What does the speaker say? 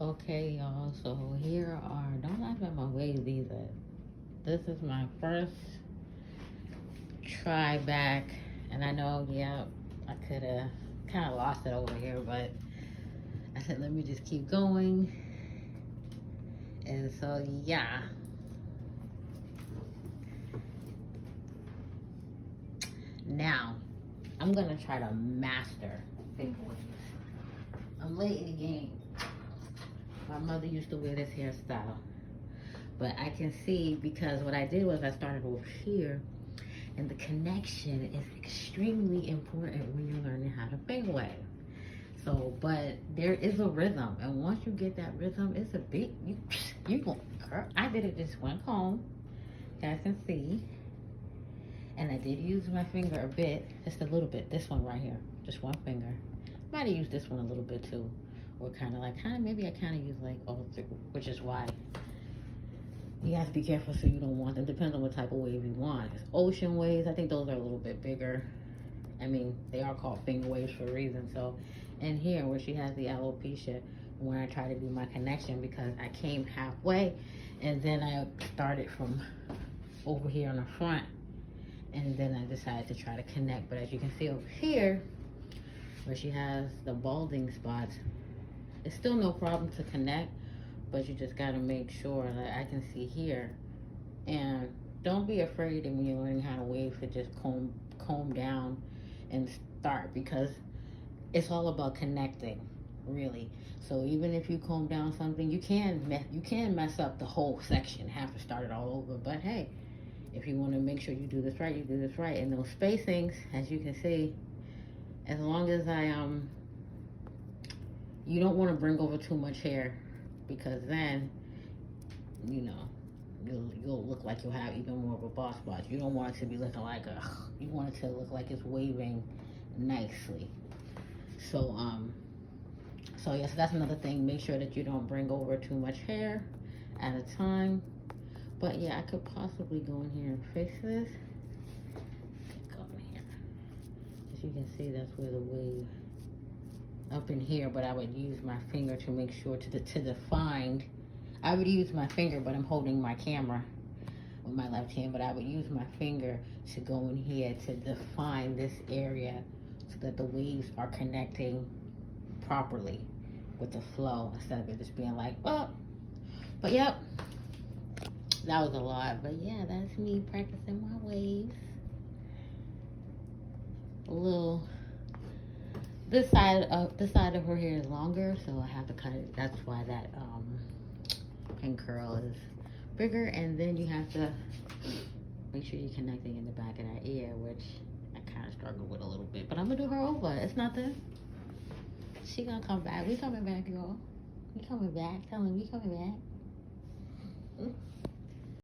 Okay, y'all, so here are, don't laugh at my waves either. This is my first try back, and I know, yeah, I could have kind of lost it over here, but I said, let me just keep going. And so, yeah. Now, I'm gonna try to master big waves. I'm late in the game. My mother used to wear this hairstyle. But I can see because what I did was I started over here, and the connection is extremely important when you're learning how to big wave. So, but there is a rhythm, and once you get that rhythm, it's a big, you go, girl. I did it just one comb, you guys can see, and I did use my finger a bit, just a little bit. This one right here, just one finger. Might have used this one a little bit too, or maybe I kind of use like all three, which is why you have to be careful so you don't want them. Depends on what type of wave you want. It's ocean waves, I think those are a little bit bigger. I mean, they are called finger waves for a reason. So, and here where she has the alopecia, when I try to do my connection, because I came halfway, and then I started from over here on the front, and then I decided to try to connect. But as you can see over here, where she has the balding spots, it's still no problem to connect, but you just gotta make sure that I can see here. And don't be afraid when you're learning how to wave to just comb down and start, because it's all about connecting, really. So even if you comb down something, you can mess up the whole section, have to start it all over. But hey, if you want to make sure you do this right, you do this right. And those spacings, as you can see, as long as you don't want to bring over too much hair, because then, you know, you'll look like you'll have even more of a bald spot. You don't want it to be looking like you want it to look like it's waving nicely. So yes, that's another thing. Make sure that you don't bring over too much hair at a time. But yeah, I could possibly go in here and fix this. Go in here. As you can see, that's where the wave up in here, but I would use my finger to make sure to define. I would use my finger, but I'm holding my camera with my left hand, but I would use my finger to go in here to define this area so that the waves are connecting properly with the flow, instead of it just being like, oh. But yep, that was a lot. But yeah, that's me practicing my waves. A little, this side of her hair is longer, so I have to cut it. That's why that pin curl is bigger. And then you have to make sure you're connecting in the back of that ear, which I kind of struggle with a little bit. But I'm gonna do her over. It's nothing. She gonna come back. We coming back, y'all. We coming back. Tell him we coming back.